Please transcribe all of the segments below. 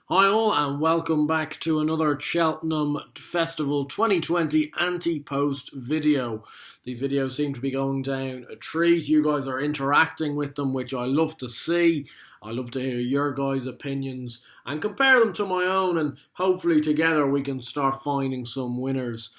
Hi all and welcome back to another Cheltenham Festival 2020 Antepost video. These videos seem to be going down a treat. You guys are interacting with them, which I love to see. I love to hear your guys' opinions and compare them to my own, and hopefully together we can start finding some winners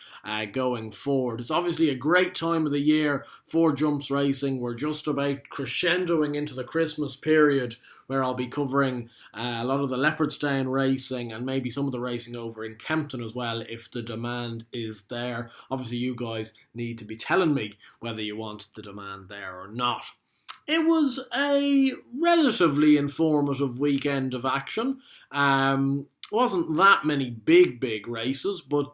going forward. It's obviously a great time of the year for jumps racing. We're just about crescendoing into the Christmas period, where I'll be covering a lot of the Leopardstown racing and maybe some of the racing over in Kempton as well, if the demand is there. Obviously you guys need to be telling me whether you want the demand there or not. It was a relatively informative weekend of action. Wasn't that many big races, but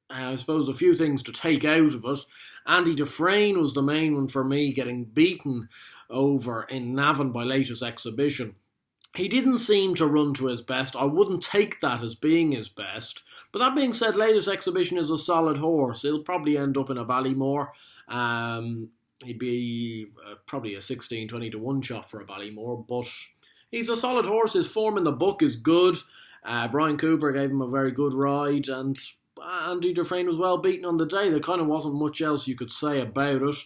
I suppose a few things to take out of it. Andy Dufresne was the main one for me, getting beaten over in Navan by Latest Exhibition. He didn't seem to run to his best. I wouldn't take that as being his best. But that being said, Latest Exhibition is a solid horse. He'll probably end up in a Ballymore. He'd be probably a 16, 20 to 1 shot for a Ballymore, but he's a solid horse. His form in the book is good. Brian Cooper gave him a very good ride, and Andy Dufresne was well beaten on the day. There kind of wasn't much else you could say about it.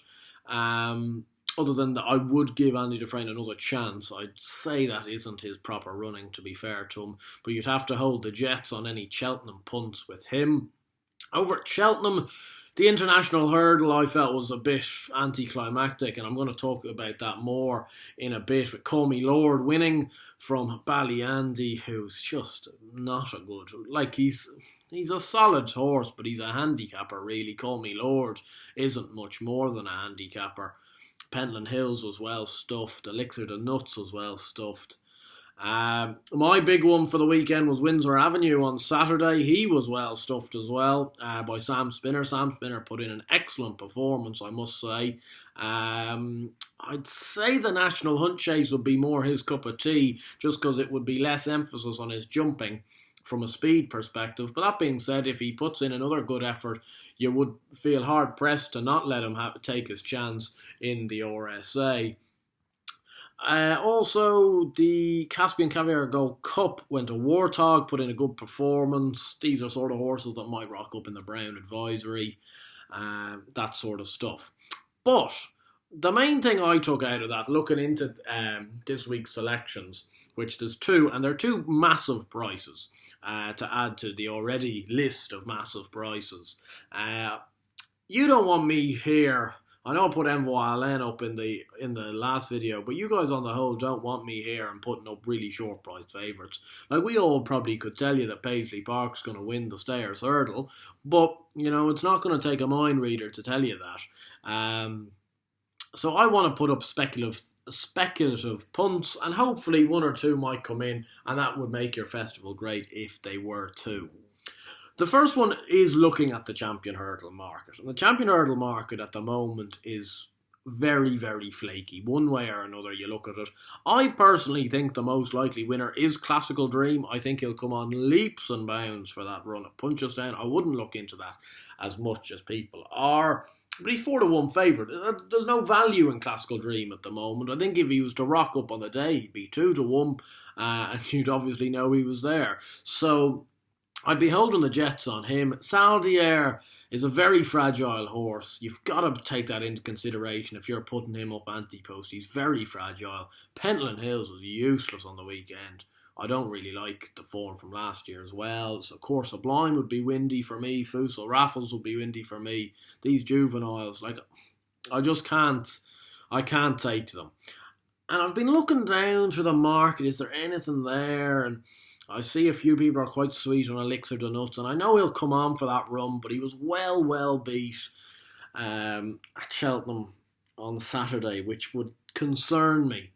Other than that, I would give Andy Dufresne another chance. I'd say that isn't his proper running, to be fair to him, but you'd have to hold the Jets on any Cheltenham punts with him. Over at Cheltenham, the international hurdle I felt was a bit anticlimactic, and I'm going to talk about that more in a bit, with Call Me Lord winning from Ballyandy, who's just not a good... He's a solid horse, but he's a handicapper, really. Call Me Lord isn't much more than a handicapper. Pentland Hills was well stuffed. Elixir the Nuts was well stuffed. My big one for the weekend was Windsor Avenue on Saturday. He was well stuffed as well by Sam Spinner. Sam Spinner put in an excellent performance, I must say. I'd say the National Hunt Chase would be more his cup of tea, just because it would be less emphasis on his jumping from a speed perspective. But that being said, if he puts in another good effort, you would feel hard-pressed to not let him take his chance in the RSA. Also, the Caspian Caviar Gold Cup went to Warthog, put in a good performance. These are sort of horses that might rock up in the Brown Advisory, that sort of stuff. But the main thing I took out of that, looking into this week's selections, which there's two, and they're two massive prices to add to the already list of massive prices. You don't want me here. I know I put Envoy Allen up in the last video, but you guys on the whole don't want me here and putting up really short price favourites. Like, we all probably could tell you that Paisley Park's going to win the Stayers Hurdle, but, you know, it's not going to take a mind reader to tell you that. So I want to put up speculative punts, and hopefully one or two might come in, and that would make your festival great if they were to. The first one is looking at the Champion Hurdle market. And the Champion Hurdle market at the moment is very flaky. One way or another you look at it. I personally think the most likely winner is Classical Dream. I think he'll come on leaps and bounds for that run at Punchestown. I wouldn't look into that as much as people are. But he's 4 to 1 favourite. There's no value in Classical Dream at the moment. I think if he was to rock up on the day, he'd be 2 to 1. And you'd obviously know he was there. So I'd be holding the Jets on him. Saldier is a very fragile horse. You've got to take that into consideration if you're putting him up Antepost. He's very fragile. Pentland Hills was useless on the weekend. I don't really like the form from last year as well. So, of course, Sublime would be windy for me. Fussel Raffles would be windy for me. These juveniles, I just can't take to them. And I've been looking down through the market. Is there anything there? And I see a few people are quite sweet on Elixir the Nuts, and I know he'll come on for that run, but he was well beat at Cheltenham on Saturday, which would concern me.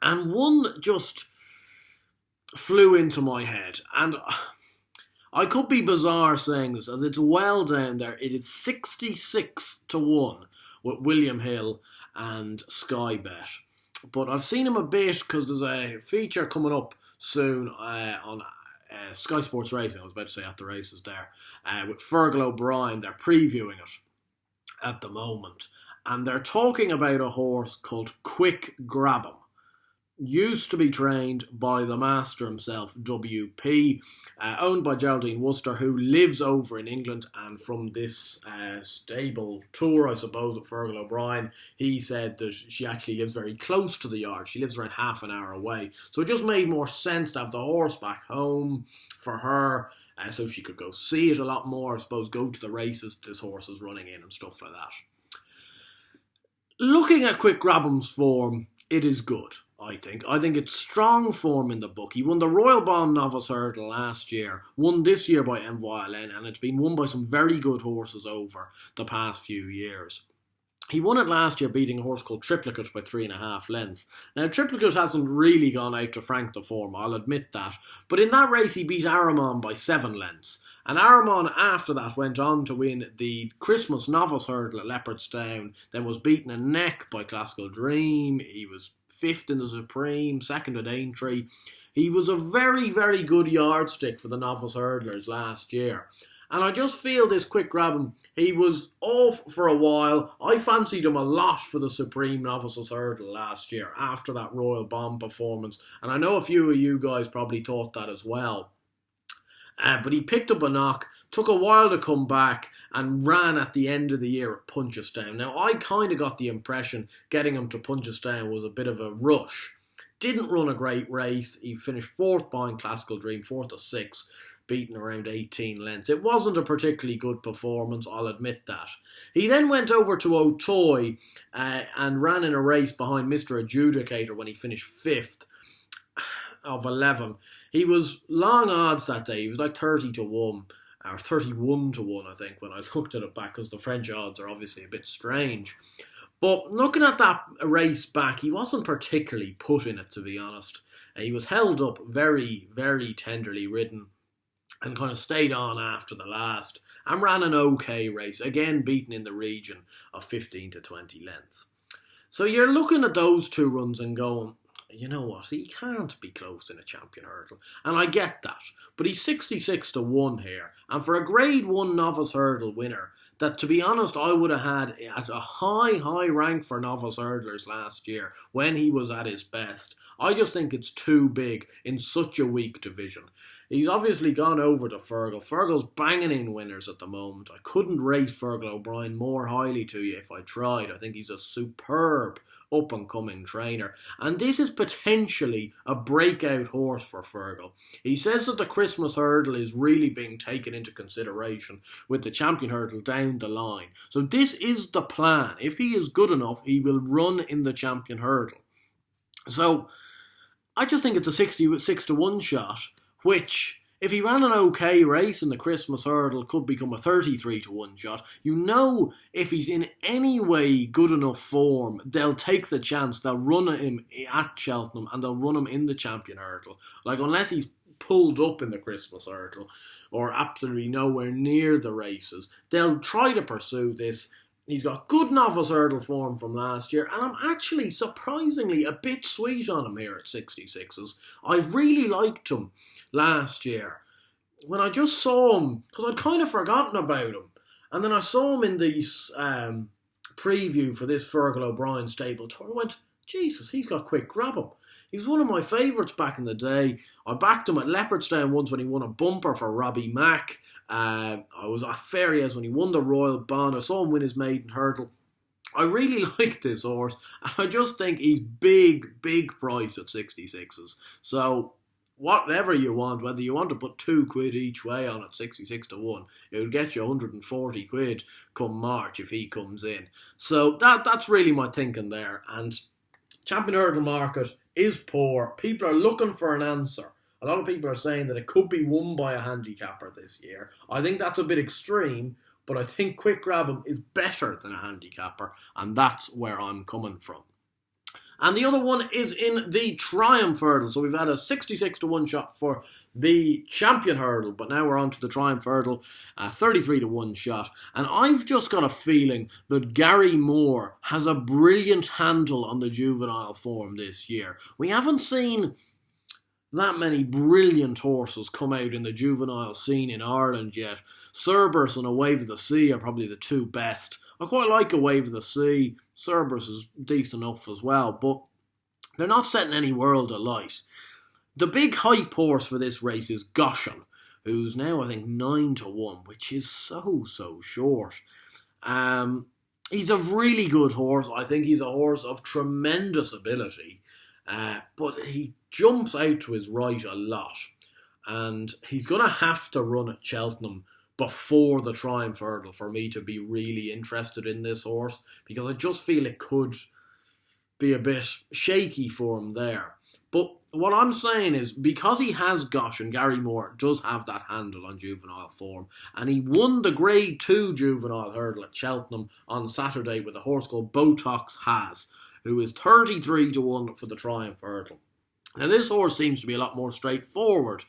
And one just flew into my head, and I could be bizarre saying this, as it's well down there. It is 66 to 1 with William Hill and Sky Bet. But I've seen him a bit because there's a feature coming up soon on Sky Sports Racing. I was about to say at the races there, with Fergal O'Brien. They're previewing it at the moment, and they're talking about a horse called Quick Grab 'em. used to be trained by the master himself, WP, owned by Geraldine Wooster, who lives over in England. And from this stable tour, I suppose, with Fergal O'Brien, he said that she actually lives very close to the yard. She lives around half an hour away. So it just made more sense to have the horse back home for her, so she could go see it a lot more, I suppose, go to the races this horse is running in and stuff like that. Looking at Quick Grabham's form, it is good, I think. I think it's strong form in the book. He won the Royal Bomb Novice Hurdle last year, won this year by MYLN, and it's been won by some very good horses over the past few years. He won it last year beating a horse called Triplicate by 3.5 lengths. Now, Triplicate hasn't really gone out to frank the form, I'll admit that. But in that race, he beat Aramon by 7 lengths. And Aramon, after that, went on to win the Christmas Novice Hurdle at Leopardstown, then was beaten a neck by Classical Dream. He was 5th in the Supreme, 2nd at Aintree. He was a very, very good yardstick for the novice hurdlers last year. And I just feel this Quick Grabham, he was off for a while. I fancied him a lot for the Supreme Novices Hurdle last year after that Royal Bomb performance. And I know a few of you guys probably thought that as well. But he picked up a knock, took a while to come back, and ran at the end of the year at Punchestown. Now, I kind of got the impression getting him to Punchestown was a bit of a rush. Didn't run a great race. He finished 4th behind Classical Dream, 4th or 6th. Beaten around 18 lengths. It wasn't a particularly good performance, I'll admit that. He then went over to O'Toy and ran in a race behind Mr. Adjudicator when he finished 5th of 11. He was long odds that day. He was like 30 to 1, or 31 to 1, I think, when I looked at it back, because the French odds are obviously a bit strange. But looking at that race back, he wasn't particularly put in it, to be honest. He was held up very, very tenderly ridden, and kind of stayed on after the last and ran an okay race, again beaten in the region of 15 to 20 lengths. So you're looking at those two runs and going, you know what, he can't be close in a champion hurdle. And I get that, but he's 66 to 1 here. And for a Grade 1 novice hurdle winner, that, to be honest, I would have had at a high rank for novice hurdlers last year when he was at his best. I just think it's too big in such a weak division. He's obviously gone over to Fergal. Fergal's banging in winners at the moment. I couldn't rate Fergal O'Brien more highly to you if I tried. I think he's a superb up-and-coming trainer. And this is potentially a breakout horse for Fergal. He says that the Christmas hurdle is really being taken into consideration with the champion hurdle down the line. So this is the plan. If he is good enough, he will run in the champion hurdle. So I just think it's a 66 to 1 shot, which, if he ran an okay race in the Christmas hurdle, could become a 33 to 1 shot. You know, if he's in any way good enough form, they'll take the chance. They'll run him at Cheltenham and they'll run him in the champion hurdle. Like, unless he's pulled up in the Christmas hurdle or absolutely nowhere near the races, they'll try to pursue this. He's got good novice hurdle form from last year, and I'm actually surprisingly a bit sweet on him here at 66s. I really liked him last year when I just saw him, because I'd kind of forgotten about him, and then I saw him in the preview for this Fergal O'Brien stable tour. I went, Jesus, he's got Quick Grabham. He was one of my favourites back in the day. I backed him at Leopardstown once when he won a bumper for Robbie Mack. I was at Ferriers when he won the Royal Bond. I saw him win his maiden hurdle. I really like this horse, and I just think he's big price at 66s. So whatever you want, whether you want to put £2 each way on it, 66 to 1, it will get you 140 quid come March if he comes in. So that's really my thinking there. And champion hurdle market is poor. People are looking for an answer. A lot of people are saying that it could be won by a handicapper this year. I think that's a bit extreme, but I think Quick Grabham is better than a handicapper, and that's where I'm coming from. And the other one is in the Triumph Hurdle. So we've had a 66 to 1 shot for the Champion Hurdle, but now we're on to the Triumph Hurdle, a 33 to 1 shot. And I've just got a feeling that Gary Moore has a brilliant handle on the juvenile form this year. We haven't seen that many brilliant horses come out in the juvenile scene in Ireland yet. Cerberus and A Wave of the Sea are probably the two best. I quite like A Wave of the Sea. Cerberus is decent enough as well, but they're not setting any world alight. The big hype horse for this race is Goshen, who's now, I think, 9-1, which is so short. He's a really good horse. I think he's a horse of tremendous ability, but he jumps out to his right a lot. And he's going to have to run at Cheltenham before the Triumph Hurdle for me to be really interested in this horse, because I just feel it could be a bit shaky for him there. But what I'm saying is, because he has Goshen, Gary Moore does have that handle on juvenile form, and he won the Grade 2 juvenile hurdle at Cheltenham on Saturday with a horse called Botox Has, who is 33-1 for the Triumph Hurdle. Now this horse seems to be a lot more straightforward.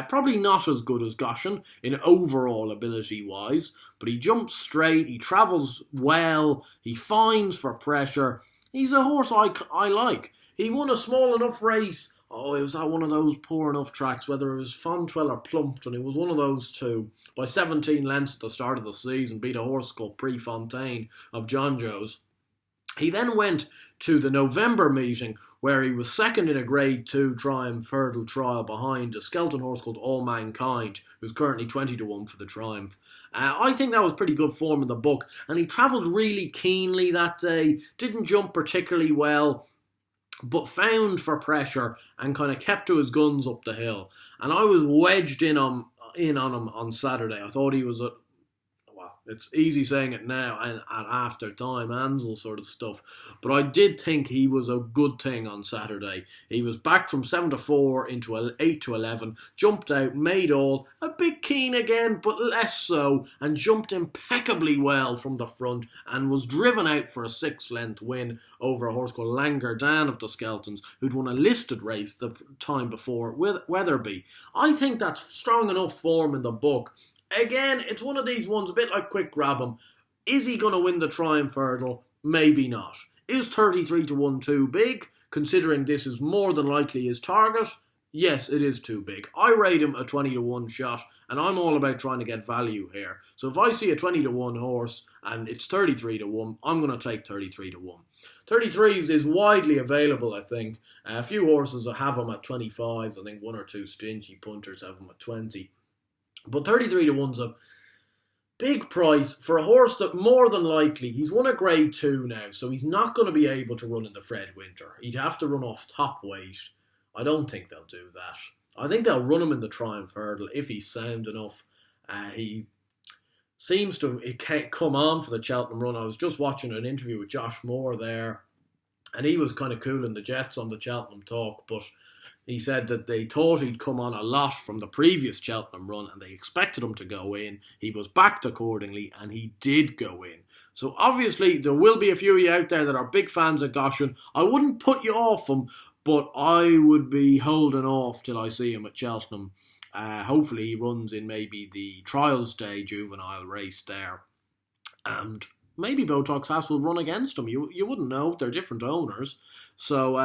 Probably not as good as Goshen in overall ability-wise, but he jumps straight, he travels well, he finds for pressure. He's a horse I like. He won a small enough race. Oh, it was at one of those poor enough tracks, whether it was Fontwell or Plumpton. It was one of those two. By 17 lengths at the start of the season, beat a horse called Prefontaine of John Joe's. He then went to the November meeting, where he was second in a Grade 2 Triumph Hurdle trial behind a skeleton horse called All Mankind, who's currently 20-1 for the Triumph. I think that was pretty good form in the book, and he travelled really keenly that day, didn't jump particularly well, but found for pressure and kind of kept to his guns up the hill. And I was wedged in on him on Saturday. I thought he was it's easy saying it now and at after time, Ansel sort of stuff. But I did think he was a good thing on Saturday. He was back from 7-4 into 8-11, jumped out, made all, a bit keen again, but less so, and jumped impeccably well from the front and was driven out for a 6-length win over a horse called Langerdan of the Skeltons, who'd won a listed race the time before with Weatherby. I think that's strong enough form in the book. Again, it's one of these ones, a bit like Quick Grab 'em. Is he going to win the Triumph Hurdle? Maybe not. Is 33-1 too big, considering this is more than likely his target? Yes, it is too big. I rate him a 20-1 shot, and I'm all about trying to get value here. So if I see a 20-1 horse and it's 33-1, I'm going to take 33-1. 33s is widely available, I think. A few horses have them at 25s. I think one or two stingy punters have them at 20. But 33-1's a big price for a horse that more than likely, he's won a Grade 2 now, so he's not going to be able to run in the Fred Winter. He'd have to run off top weight. I don't think they'll do that. I think they'll run him in the Triumph Hurdle if he's sound enough. He seems to come on for the Cheltenham run. I was just watching an interview with Josh Moore there, and he was kind of cooling the jets on the Cheltenham talk, but he said that they thought he'd come on a lot from the previous Cheltenham run and they expected him to go in. He was backed accordingly and he did go in. So obviously there will be a few of you out there that are big fans of Goshen. I wouldn't put you off him, but I would be holding off till I see him at Cheltenham. Hopefully he runs in maybe the Trials Day juvenile race there. And maybe Botox Has will run against him. You wouldn't know. They're different owners. So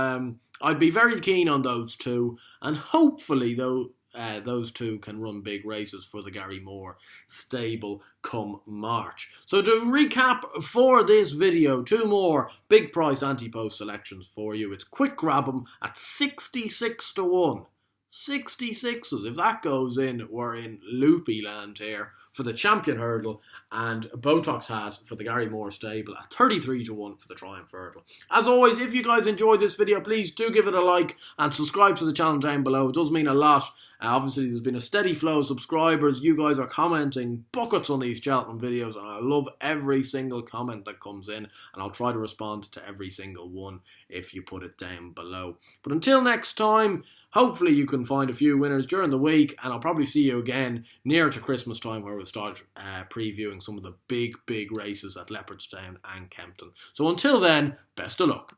I'd be very keen on those two. And hopefully those two can run big races for the Gary Moore stable come March. So to recap for this video, two more big price Antepost selections for you. It's Quick Grab 'em at 66-1. 66s. If that goes in, we're in loopy land here for the Champion Hurdle, and Botox Has for the Gary Moore stable at 33-1 for the Triumph Hurdle. As always, if you guys enjoyed this video, please do give it a like and subscribe to the channel down below. It does mean a lot. Obviously, there's been a steady flow of subscribers. You guys are commenting buckets on these Cheltenham videos, and I love every single comment that comes in, and I'll try to respond to every single one if you put it down below. But until next time, hopefully you can find a few winners during the week, and I'll probably see you again near to Christmas time, where we'll start previewing some of the big races at Leopardstown and Kempton. So until then, best of luck.